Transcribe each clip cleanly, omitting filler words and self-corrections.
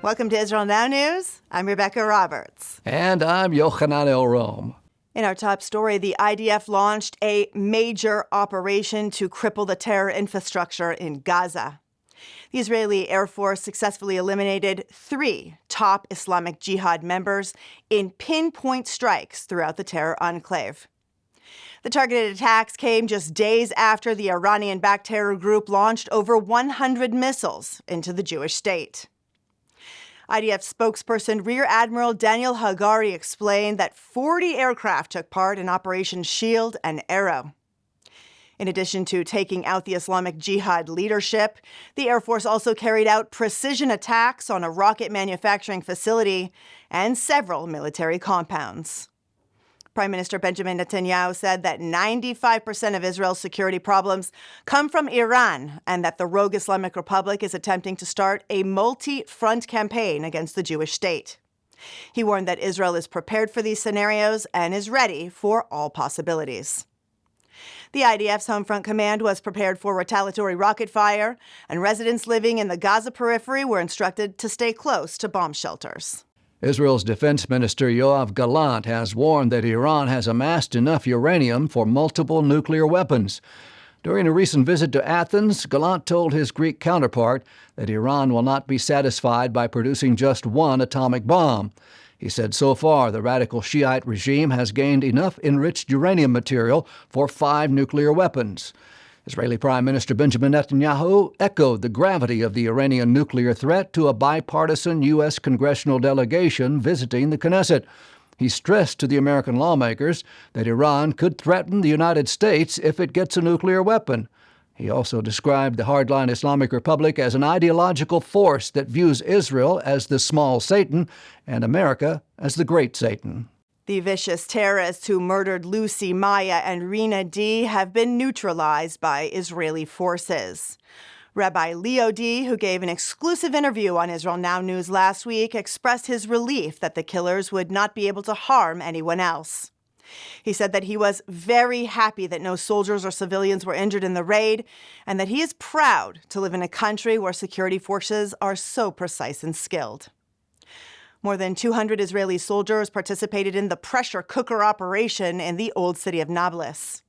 Welcome to Israel Now News. I'm Rebecca Roberts. And I'm Yochanan El Rome. In our top story, the IDF launched a major operation to cripple the terror infrastructure in Gaza. The Israeli Air Force successfully eliminated 3 top Islamic Jihad members in pinpoint strikes throughout the terror enclave. The targeted attacks came just days after the Iranian-backed terror group launched over 100 missiles into the Jewish state. IDF spokesperson Rear Admiral Daniel Hagari explained that 40 aircraft took part in Operation Shield and Arrow. In addition to taking out the Islamic Jihad leadership, the Air Force also carried out precision attacks on a rocket manufacturing facility and several military compounds. Prime Minister Benjamin Netanyahu said that 95% of Israel's security problems come from Iran and that the rogue Islamic Republic is attempting to start a multi-front campaign against the Jewish state. He warned that Israel is prepared for these scenarios and is ready for all possibilities. The IDF's Home Front Command was prepared for retaliatory rocket fire, and residents living in the Gaza periphery were instructed to stay close to bomb shelters. Israel's Defense Minister Gallant has warned that Iran has amassed enough uranium for multiple nuclear weapons. During a recent visit to Athens, Gallant told his Greek counterpart that Iran will not be satisfied by producing just one atomic bomb. He said so far the radical Shiite regime has gained enough enriched uranium material for 5 nuclear weapons. Israeli Prime Minister Benjamin Netanyahu echoed the gravity of the Iranian nuclear threat to a bipartisan U.S. congressional delegation visiting the Knesset. He stressed to the American lawmakers that Iran could threaten the United States if it gets a nuclear weapon. He also described the hardline Islamic Republic as an ideological force that views Israel as the small Satan and America as the great Satan. The vicious terrorists who murdered Lucy, Maya, and Rina D. have been neutralized by Israeli forces. Rabbi Leo D., who gave an exclusive interview on Israel Now News last week, expressed his relief that the killers would not be able to harm anyone else. He said that he was very happy that no soldiers or civilians were injured in the raid, and that he is proud to live in a country where security forces are so precise and skilled. More than 200 Israeli soldiers participated in the pressure cooker operation in the old city of Nablus.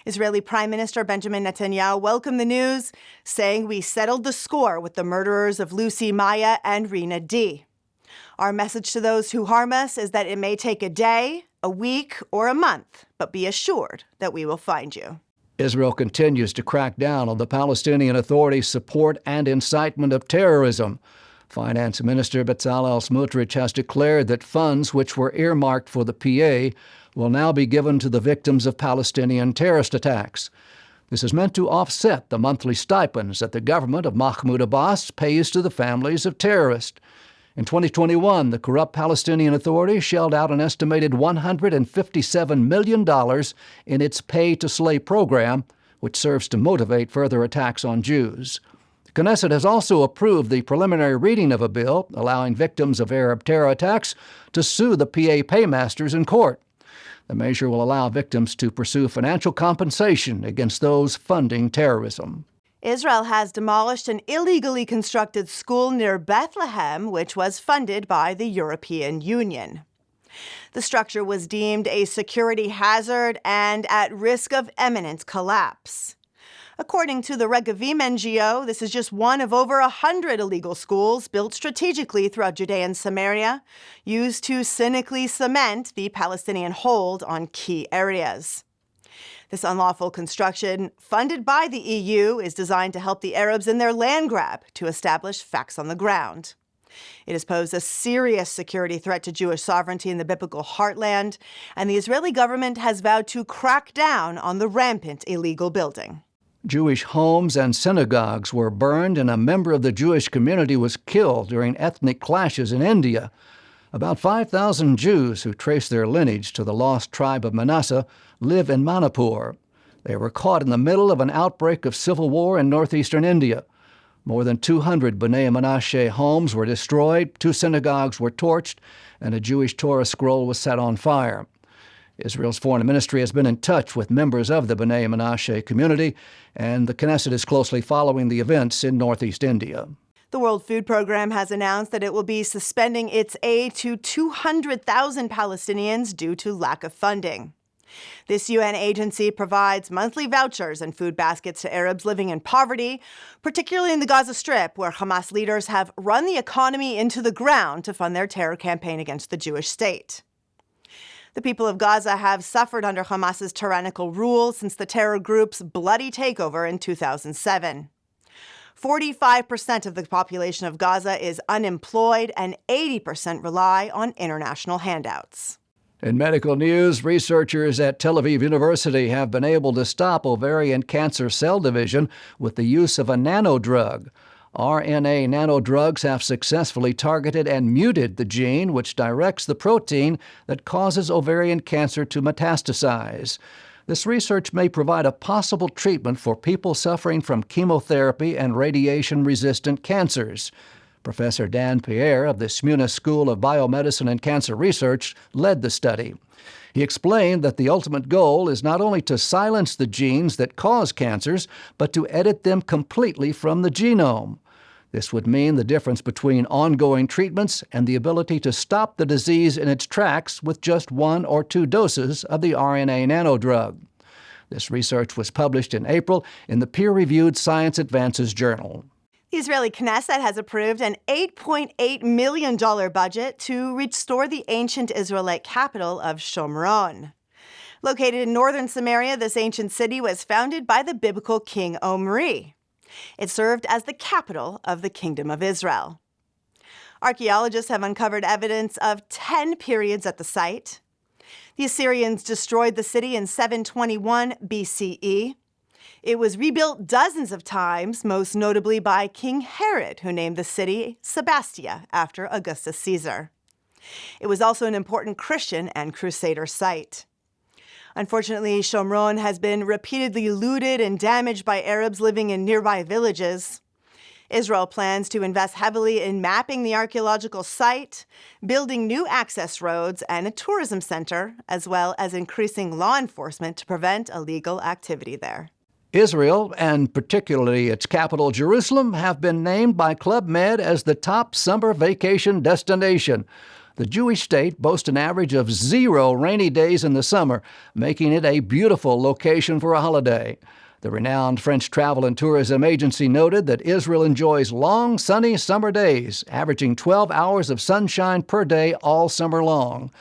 Israeli Prime Minister Benjamin Netanyahu welcomed the news, saying, "We settled the score with the murderers of Lucy, Maya, and Rina D. Our message to those who harm us is that it may take a day, a week, or a month, but be assured that we will find you." Israel continues to crack down on the Palestinian Authority's support and incitement of terrorism. Finance Minister Bezalel Smotrich has declared that funds which were earmarked for the PA will now be given to the victims of Palestinian terrorist attacks. This is meant to offset the monthly stipends that the government of Mahmoud Abbas pays to the families of terrorists. In 2021, the corrupt Palestinian Authority shelled out an estimated $157 million in its pay-to-slay program, which serves to motivate further attacks on Jews. The Knesset has also approved the preliminary reading of a bill allowing victims of Arab terror attacks to sue the PA paymasters in court. The measure will allow victims to pursue financial compensation against those funding terrorism. Israel has demolished an illegally constructed school near Bethlehem, which was funded by the European Union. The structure was deemed a security hazard and at risk of imminent collapse. According to the Regavim NGO, this is just one of over 100 illegal schools built strategically throughout Judea and Samaria, used to cynically cement the Palestinian hold on key areas. This unlawful construction, funded by the EU, is designed to help the Arabs in their land grab to establish facts on the ground. It has posed a serious security threat to Jewish sovereignty in the biblical heartland, and the Israeli government has vowed to crack down on the rampant illegal building. Jewish homes and synagogues were burned, and a member of the Jewish community was killed during ethnic clashes in India. About 5,000 Jews who trace their lineage to the lost tribe of Manasseh live in Manipur. They were caught in the middle of an outbreak of civil war in northeastern India. More than 200 B'nai Menashe homes were destroyed, 2 synagogues were torched, and a Jewish Torah scroll was set on fire. Israel's foreign ministry has been in touch with members of the B'nai Menashe community, and the Knesset is closely following the events in northeast India. The World Food Program has announced that it will be suspending its aid to 200,000 Palestinians due to lack of funding. This UN agency provides monthly vouchers and food baskets to Arabs living in poverty, particularly in the Gaza Strip, where Hamas leaders have run the economy into the ground to fund their terror campaign against the Jewish state. The people of Gaza have suffered under Hamas's tyrannical rule since the terror group's bloody takeover in 2007. 45% of the population of Gaza is unemployed, and 80% rely on international handouts. In medical news, researchers at Tel Aviv University have been able to stop ovarian cancer cell division with the use of a nanodrug. RNA nanodrugs have successfully targeted and muted the gene which directs the protein that causes ovarian cancer to metastasize. This research may provide a possible treatment for people suffering from chemotherapy and radiation-resistant cancers. Professor Dan Pierre of the Smuna School of Biomedicine and Cancer Research led the study. He explained that the ultimate goal is not only to silence the genes that cause cancers, but to edit them completely from the genome. This would mean the difference between ongoing treatments and the ability to stop the disease in its tracks with just 1 or 2 doses of the RNA nanodrug. This research was published in April in the peer-reviewed Science Advances journal. The Israeli Knesset has approved an $8.8 million budget to restore the ancient Israelite capital of Shomron. Located in northern Samaria, this ancient city was founded by the biblical king Omri. It served as the capital of the Kingdom of Israel. Archaeologists have uncovered evidence of 10 periods at the site. The Assyrians destroyed the city in 721 BCE. It was rebuilt dozens of times, most notably by King Herod, who named the city Sebastia after Augustus Caesar. It was also an important Christian and Crusader site. Unfortunately, Shomron has been repeatedly looted and damaged by Arabs living in nearby villages. Israel plans to invest heavily in mapping the archaeological site, building new access roads and a tourism center, as well as increasing law enforcement to prevent illegal activity there. Israel, and particularly its capital, Jerusalem, have been named by Club Med as the top summer vacation destination. The Jewish state boasts an average of 0 rainy days in the summer, making it a beautiful location for a holiday. The renowned French travel and tourism agency noted that Israel enjoys long, sunny summer days, averaging 12 hours of sunshine per day all summer long.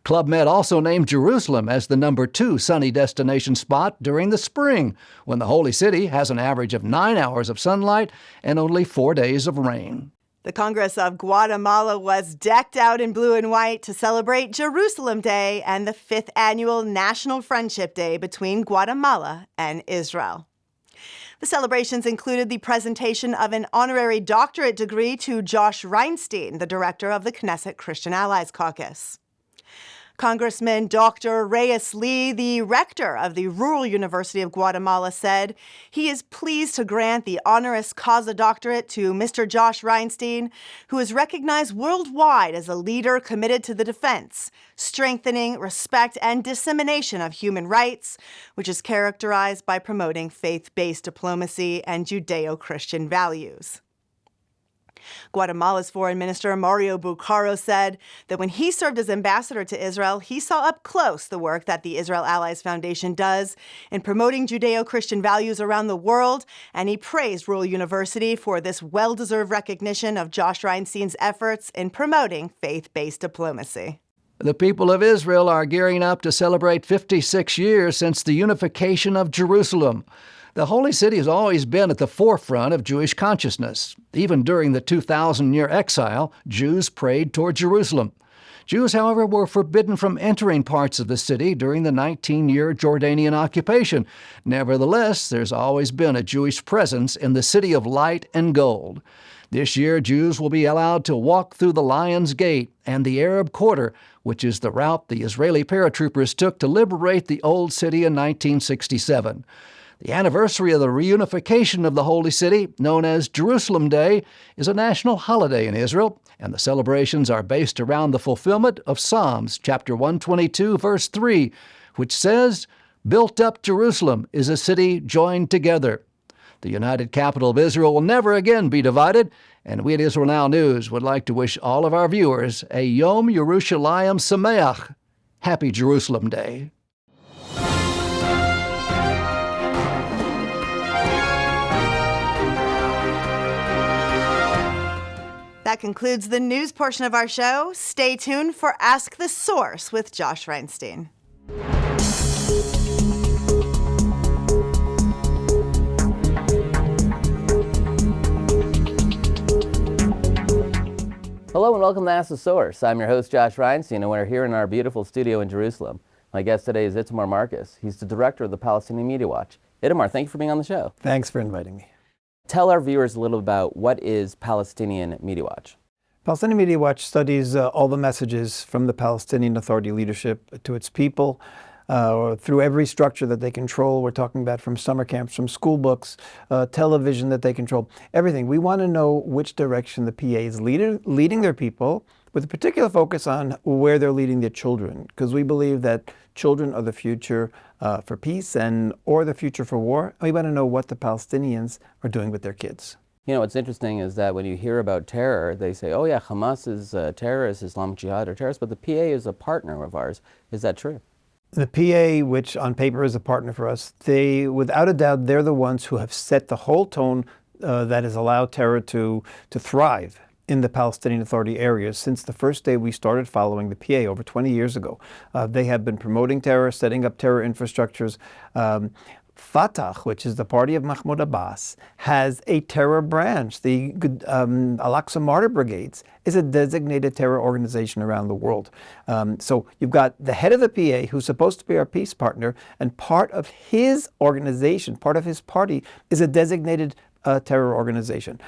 Club Med also named Jerusalem as the number 2 sunny destination spot during the spring, when the Holy City has an average of 9 hours of sunlight and only 4 days of rain. The Congress of Guatemala was decked out in blue and white to celebrate Jerusalem Day and the 5th annual National Friendship Day between Guatemala and Israel. The celebrations included the presentation of an honorary doctorate degree to Josh Reinstein, the director of the Knesset Christian Allies Caucus. Congressman Dr. Reyes Lee, the rector of the Rural University of Guatemala, said he is pleased to grant the honoris causa doctorate to Mr. Josh Reinstein, who is recognized worldwide as a leader committed to the defense, strengthening, respect, and dissemination of human rights, which is characterized by promoting faith-based diplomacy and Judeo-Christian values. Guatemala's Foreign Minister Mario Bucaro said that when he served as ambassador to Israel, he saw up close the work that the Israel Allies Foundation does in promoting Judeo-Christian values around the world, and he praised Rural University for this well-deserved recognition of Josh Reinstein's efforts in promoting faith-based diplomacy. The people of Israel are gearing up to celebrate 56 years since the unification of Jerusalem. The Holy City has always been at the forefront of Jewish consciousness. Even during the 2,000-year exile, Jews prayed toward Jerusalem. Jews, however, were forbidden from entering parts of the city during the 19-year Jordanian occupation. Nevertheless, there's always been a Jewish presence in the City of Light and Gold. This year, Jews will be allowed to walk through the Lion's Gate and the Arab Quarter, which is the route the Israeli paratroopers took to liberate the Old City in 1967. The anniversary of the reunification of the Holy City, known as Jerusalem Day, is a national holiday in Israel, and the celebrations are based around the fulfillment of Psalms chapter 122, verse 3, which says, "Built up Jerusalem is a city joined together." The united capital of Israel will never again be divided, And we at Israel Now News would like to wish all of our viewers a Yom Yerushalayim Sameach. Happy Jerusalem Day. That concludes the news portion of our show. Stay tuned for Ask the Source with Josh Reinstein. Hello and welcome to Ask the Source. I'm your host, Josh Reinstein, and we're here in our beautiful studio in Jerusalem. My guest today is Itamar Marcus. He's the director of the Palestinian Media Watch. Itamar, thank you for being on the show. Thanks for inviting me. Tell our viewers a little about what is Palestinian Media Watch. Palestinian Media Watch studies all the messages from the Palestinian Authority leadership to its people through every structure that they control. We're talking about from summer camps, from school books, television that they control, everything. We want to know which direction the PA is leading their people, with a particular focus on where they're leading their children, because we believe that children are the future for peace or the future for war. We want to know what the Palestinians are doing with their kids. You know, what's interesting is that when you hear about terror, they say, oh yeah, Hamas is terrorists, Islamic Jihad are terrorists, but the PA is a partner of ours. Is that true? The PA, which on paper is a partner for us, without a doubt, they're the ones who have set the whole tone that has allowed terror to thrive in the Palestinian Authority areas since the first day we started following the PA over 20 years ago. They have been promoting terror, setting up terror infrastructures. Fatah, which is the party of Mahmoud Abbas, has a terror branch. The Al-Aqsa Martyr Brigades is a designated terror organization around the world. So you've got the head of the PA, who's supposed to be our peace partner, and part of his organization, part of his party, is a designated terror organization.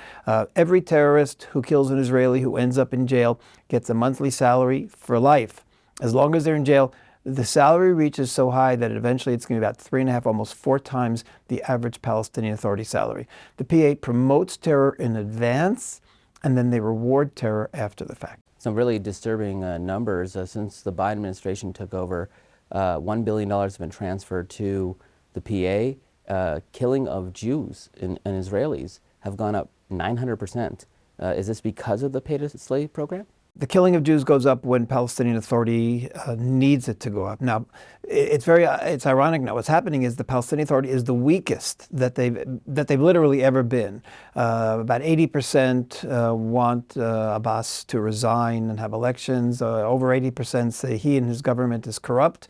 Every terrorist who kills an Israeli who ends up in jail gets a monthly salary for life. As long as they're in jail, the salary reaches so high that eventually it's going to be about 3.5, almost 4 times the average Palestinian Authority salary. The PA promotes terror in advance, and then they reward terror after the fact. Some really disturbing numbers. Since the Biden administration took over, $1 billion has been transferred to the PA. Killing of Jews and Israelis have gone up 900%. Is this because of the pay-to-slave program? The killing of Jews goes up when Palestinian Authority needs it to go up. Now, it's ironic now. What's happening is the Palestinian Authority is the weakest that they've literally ever been. About 80% want Abbas to resign and have elections. Over 80% say he and his government is corrupt.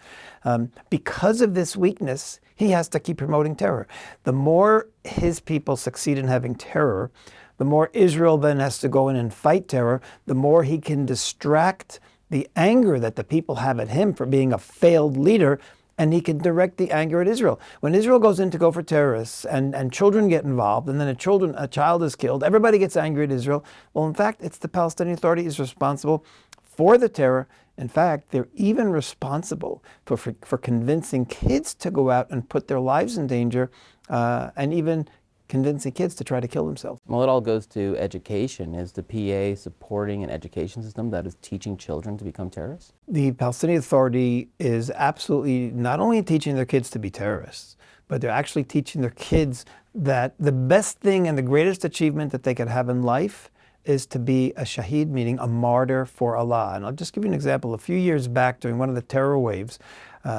Because of this weakness, he has to keep promoting terror. The more his people succeed in having terror, the more Israel then has to go in and fight terror, the more he can distract the anger that the people have at him for being a failed leader, and he can direct the anger at Israel. When Israel goes in to go for terrorists and children get involved, and then a child is killed, everybody gets angry at Israel. Well, in fact, it's the Palestinian Authority is responsible for the terror. In fact, they're even responsible for convincing kids to go out and put their lives in danger, and even convincing kids to try to kill themselves. Well, it all goes to education. Is the PA supporting an education system that is teaching children to become terrorists? The Palestinian Authority is absolutely not only teaching their kids to be terrorists, but they're actually teaching their kids that the best thing and the greatest achievement that they could have in life is to be a shaheed, meaning a martyr for Allah. And I'll just give you an example. A few years back, during one of the terror waves,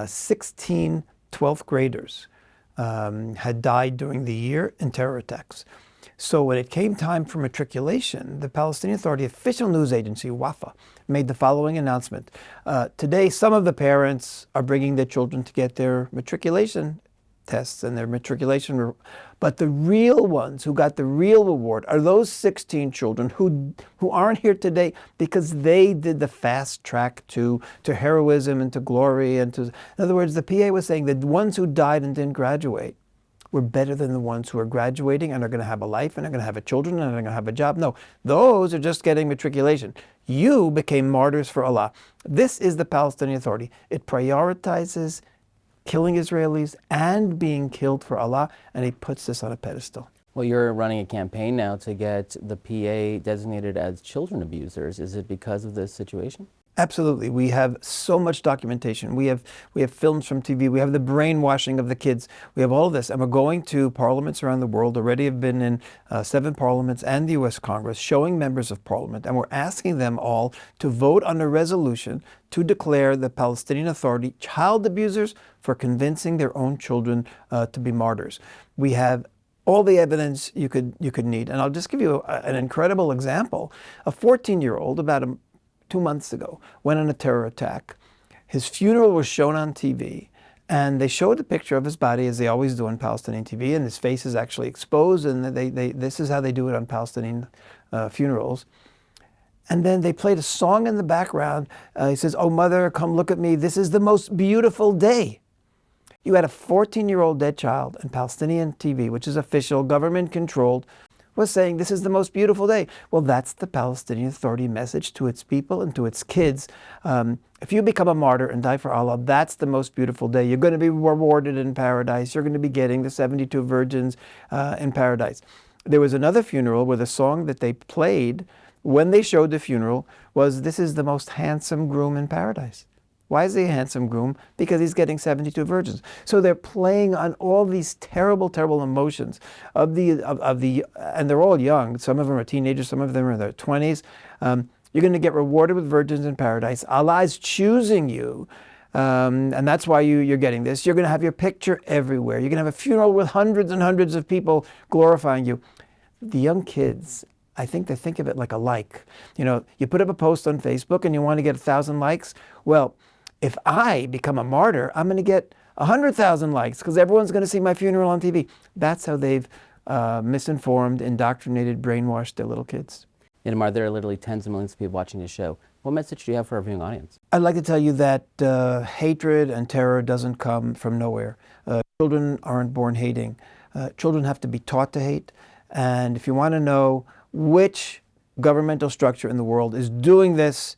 16 12th graders had died during the year in terror attacks. So when it came time for matriculation, the Palestinian Authority official news agency, WAFA, made the following announcement. Today, some of the parents are bringing their children to get their matriculation tests and their matriculation, but the real ones who got the real reward are those 16 children who aren't here today because they did the fast track to heroism and to glory and to, in other words, the PA was saying that the ones who died and didn't graduate were better than the ones who are graduating and are going to have a life and are going to have a children and are going to have a job. No, those are just getting matriculation. You became martyrs for Allah. This is the Palestinian Authority. It prioritizes killing Israelis and being killed for Allah, and he puts this on a pedestal. Well, you're running a campaign now to get the PA designated as children abusers. Is it because of this situation? Absolutely. We have so much documentation. We have films from TV. We have the brainwashing of the kids. We have all of this. And we're going to parliaments around the world. Already have been in 7 parliaments and the U.S. Congress, showing members of parliament. And we're asking them all to vote on a resolution to declare the Palestinian Authority child abusers for convincing their own children to be martyrs. We have all the evidence you could need. And I'll just give you an incredible example. A 14-year-old, about 2 months ago, went on a terror attack. His funeral was shown on TV, and they showed a picture of his body, as they always do on Palestinian TV, and his face is actually exposed, and this is how they do it on Palestinian funerals. And then they played a song in the background. He says, "Oh, mother, come look at me. This is the most beautiful day." You had a 14-year-old dead child, and Palestinian TV, which is official, government-controlled, was saying this is the most beautiful day. Well, that's the Palestinian Authority message to its people and to its kids. If you become a martyr and die for Allah, that's the most beautiful day. You're going to be rewarded in paradise. You're going to be getting the 72 virgins in paradise. There was another funeral where the song that they played when they showed the funeral was, "This is the most handsome groom in paradise." Why is he a handsome groom? Because he's getting 72 virgins. So they're playing on all these terrible, terrible emotions of the and they're all young. Some of them are teenagers, some of them are in their 20s. You're going to get rewarded with virgins in paradise. Allah is choosing you, and that's why you're getting this. You're going to have your picture everywhere. You're going to have a funeral with hundreds and hundreds of people glorifying you. The young kids, I think they think of it like a like. You know, you put up a post on Facebook and you want to get 1,000 likes. Well, if I become a martyr, I'm going to get 100,000 likes because everyone's going to see my funeral on TV. That's how they've misinformed, indoctrinated, brainwashed their little kids. Itamar, there are literally tens of millions of people watching this show. What message do you have for our viewing audience? I'd like to tell you that hatred and terror doesn't come from nowhere. Children aren't born hating. Children have to be taught to hate. And if you want to know which governmental structure in the world is doing this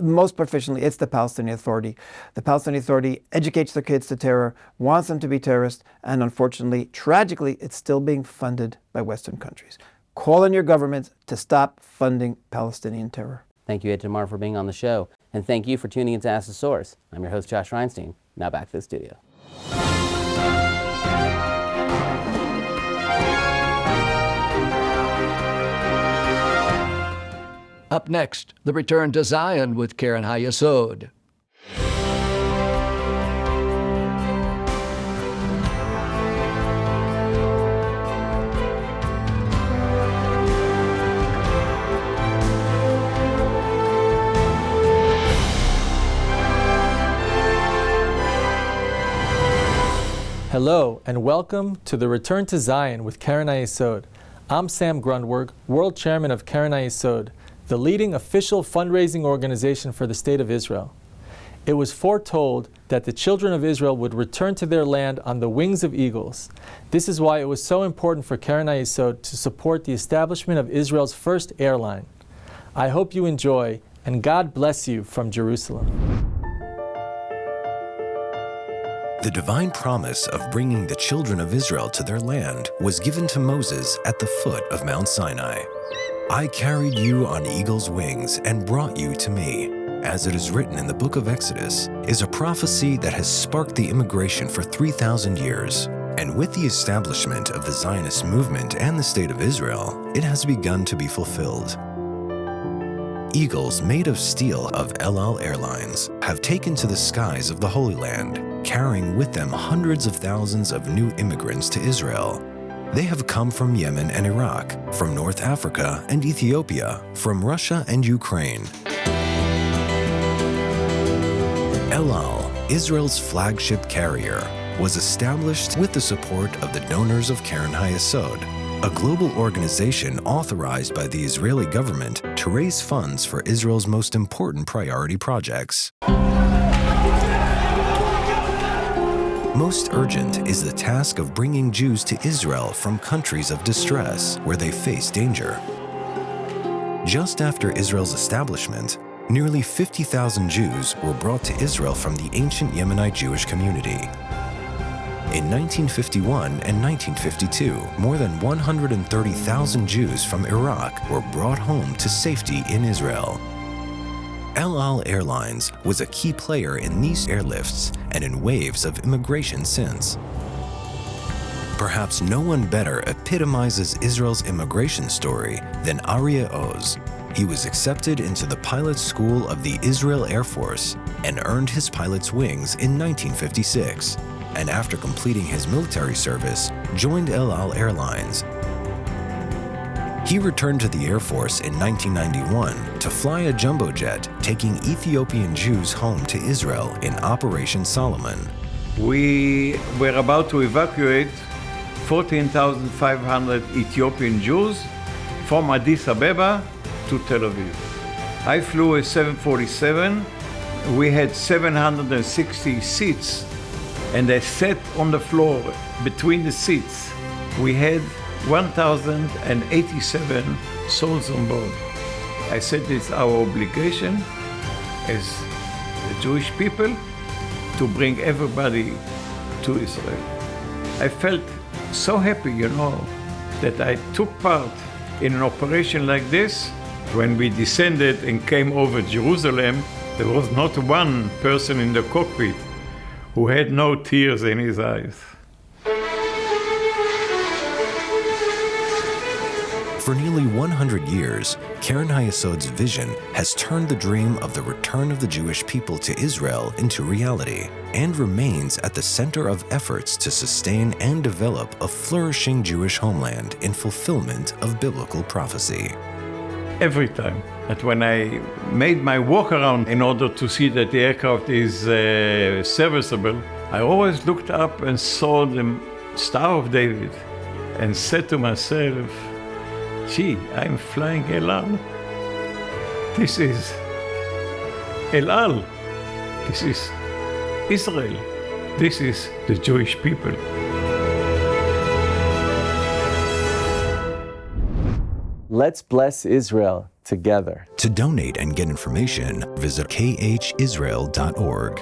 most proficiently, it's the Palestinian Authority. The Palestinian Authority educates their kids to terror, wants them to be terrorists, and unfortunately, tragically, it's still being funded by Western countries. Call on your governments to stop funding Palestinian terror. Thank you, Itamar, for being on the show. And thank you for tuning in to Ask the Source. I'm your host, Josh Reinstein. Now back to the studio. Up next, the return to Zion with Karen Hayesod. Hello and welcome to the Return to Zion with Karen Hayesod. I'm Sam Grundwerg, World Chairman of Karen Hayesod, the leading official fundraising organization for the State of Israel. It was foretold that the children of Israel would return to their land on the wings of eagles. This is why it was so important for Karen Hayesod to support the establishment of Israel's first airline. I hope you enjoy, and God bless you from Jerusalem. The divine promise of bringing the children of Israel to their land was given to Moses at the foot of Mount Sinai. I carried you on eagle's wings and brought you to me, as it is written in the book of Exodus, is a prophecy that has sparked the immigration for 3,000 years. And with the establishment of the Zionist movement and the State of Israel, it has begun to be fulfilled. Eagles made of steel of El Al Airlines have taken to the skies of the Holy Land, carrying with them hundreds of thousands of new immigrants to Israel. They have come from Yemen and Iraq, from North Africa and Ethiopia, from Russia and Ukraine. El Al, Israel's flagship carrier, was established with the support of the donors of Karen Hayesod, a global organization authorized by the Israeli government to raise funds for Israel's most important priority projects. Most urgent is the task of bringing Jews to Israel from countries of distress where they face danger. Just after Israel's establishment, nearly 50,000 Jews were brought to Israel from the ancient Yemenite Jewish community. In 1951 and 1952, more than 130,000 Jews from Iraq were brought home to safety in Israel. El Al Airlines was a key player in these airlifts and in waves of immigration since. Perhaps no one better epitomizes Israel's immigration story than Aryeh Oz. He was accepted into the pilot school of the Israel Air Force and earned his pilot's wings in 1956, and after completing his military service, joined El Al Airlines. He returned to the Air Force in 1991 to fly a jumbo jet taking Ethiopian Jews home to Israel in Operation Solomon. We were about to evacuate 14,500 Ethiopian Jews from Addis Ababa to Tel Aviv. I flew a 747. We had 760 seats, and I sat on the floor between the seats. We had 1,087 souls on board. I said it's our obligation as the Jewish people to bring everybody to Israel. I felt so happy, that I took part in an operation like this. When we descended and came over Jerusalem, there was not one person in the cockpit who had no tears in his eyes. For nearly 100 years, Keren Hayesod's vision has turned the dream of the return of the Jewish people to Israel into reality and remains at the center of efforts to sustain and develop a flourishing Jewish homeland in fulfillment of biblical prophecy. Every time that when I made my walk around in order to see that the aircraft is serviceable, I always looked up and saw the Star of David and said to myself, gee, I'm flying El Al. This is El Al. This is Israel. This is the Jewish people. Let's bless Israel together. To donate and get information, visit khisrael.org.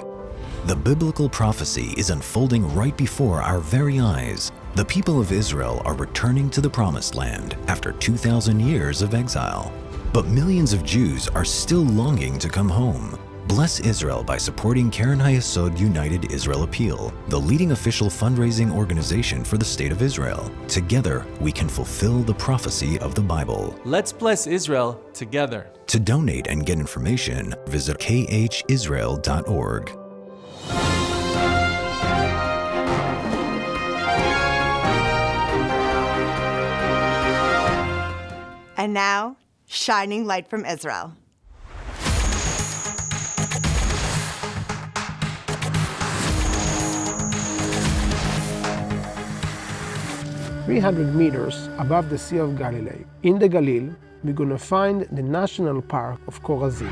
The biblical prophecy is unfolding right before our very eyes. The people of Israel are returning to the Promised Land after 2,000 years of exile. But millions of Jews are still longing to come home. Bless Israel by supporting Keren Hayesod United Israel Appeal, the leading official fundraising organization for the State of Israel. Together, we can fulfill the prophecy of the Bible. Let's bless Israel together. To donate and get information, visit khisrael.org. And now, shining light from Israel. "300 meters above the Sea of Galilee, in the Galil, we're going to find the National Park of Korazim.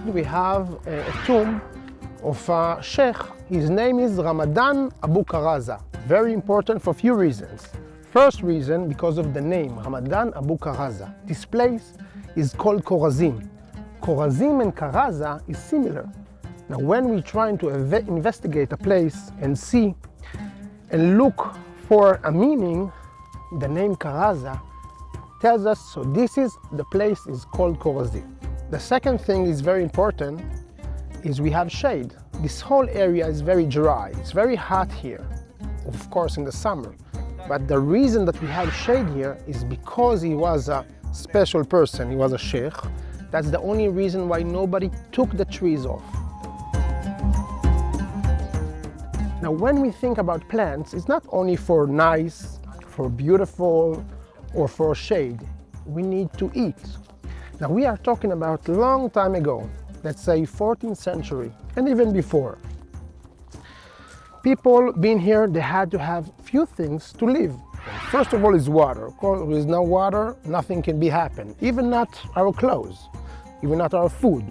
We have a tomb of a sheikh. His name is Ramadan Abu Karaza. Very important for a few reasons. First reason, because of the name, Ramadan Abu Karaza. This place is called Korazim. Korazim and Karaza is similar. Now, when we're trying to investigate a place and see and look for a meaning, the name Karaza tells us, so this is, the place is called Korazim. The second thing is very important, is we have shade. This whole area is very dry. It's very hot here, of course in the summer. But the reason that we have shade here is because he was a special person. He was a sheikh. That's the only reason why nobody took the trees off. Now, when we think about plants, it's not only for nice, for beautiful, or for shade. We need to eat. Now, we are talking about a long time ago, let's say 14th century, and even before. People being here, they had to have few things to live. First of all is water. Of course, with no water, nothing can be happen. Even not our clothes, even not our food.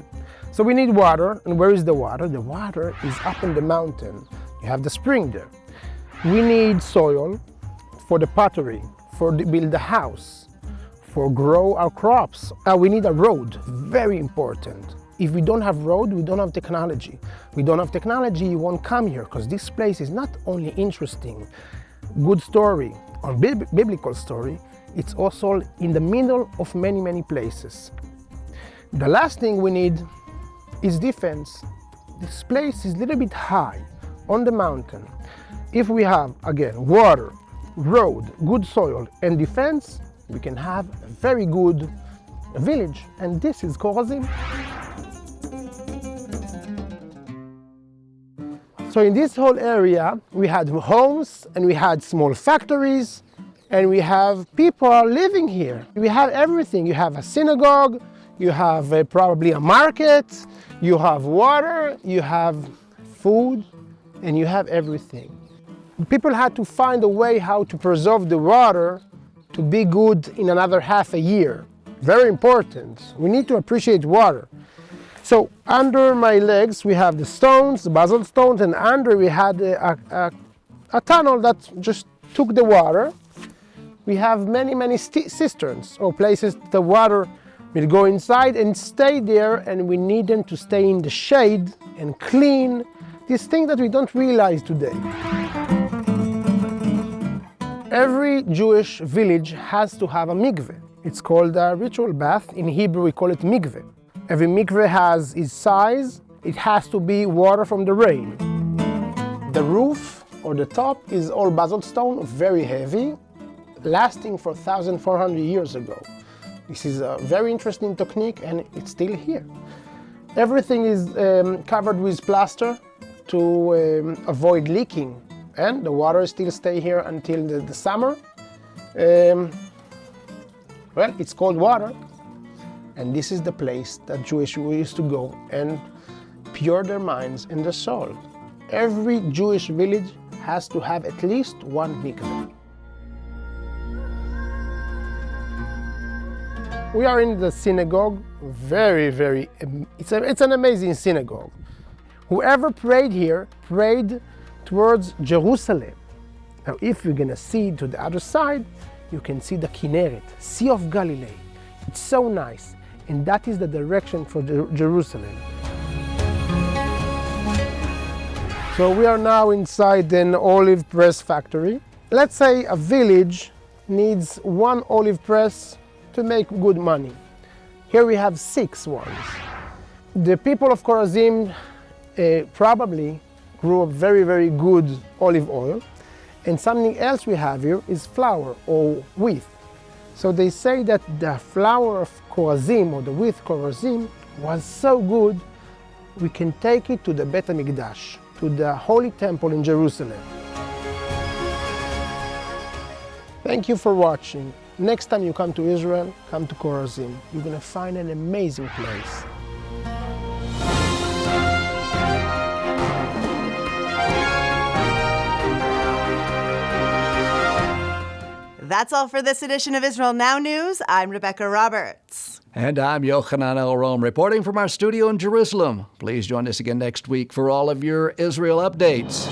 So we need water, and where is the water? The water is up in the mountain. You have the spring there. We need soil for the pottery, for build the house, for grow our crops. We need a road, very important. If we don't have road, we don't have technology. We don't have technology, you won't come here, because this place is not only interesting good story or biblical story, it's also in the middle of many, many places. The last thing we need is defense. This place is a little bit high on the mountain. If we have, again, water, road, good soil, and defense, we can have a very good village. And this is Chorazim. So in this whole area, we had homes and we had small factories and we have people living here. We have everything. You have a synagogue, you have probably a market, you have water, you have food, and you have everything. People had to find a way how to preserve the water to be good in another half a year. Very important. We need to appreciate water. So under my legs we have the stones, the basalt stones, and under we had a tunnel that just took the water. We have many, many cisterns or places the water will go inside and stay there, and we need them to stay in the shade and clean. These things that we don't realize today. Every Jewish village has to have a mikveh. It's called a ritual bath. In Hebrew we call it mikveh. Every mikveh has its size. It has to be water from the rain. The roof or the top is all basalt stone, very heavy, lasting for 1,400 years ago. This is a very interesting technique and it's still here. Everything is covered with plaster to avoid leaking, and the water still stays here until the summer. Well, it's cold water. And this is the place that Jewish used to go and pure their minds and their soul. Every Jewish village has to have at least one mikveh. We are in the synagogue, it's an amazing synagogue. Whoever prayed here prayed towards Jerusalem. Now if you're gonna see to the other side, you can see the Kinneret, Sea of Galilee. It's so nice. And that is the direction for Jerusalem. So we are now inside an olive press factory. Let's say a village needs one olive press to make good money. Here we have 6 ones. The people of Chorazim probably grew up very, very good olive oil. And something else we have here is flour or wheat. So they say that the flour of Chorazim or the wheat Chorazim was so good, we can take it to the Bet HaMikdash, to the Holy Temple in Jerusalem. Thank you for watching. Next time you come to Israel, come to Chorazim. You're going to find an amazing place. That's all for this edition of Israel Now News. I'm Rebecca Roberts. And I'm Yochanan El Rome, reporting from our studio in Jerusalem. Please join us again next week for all of your Israel updates.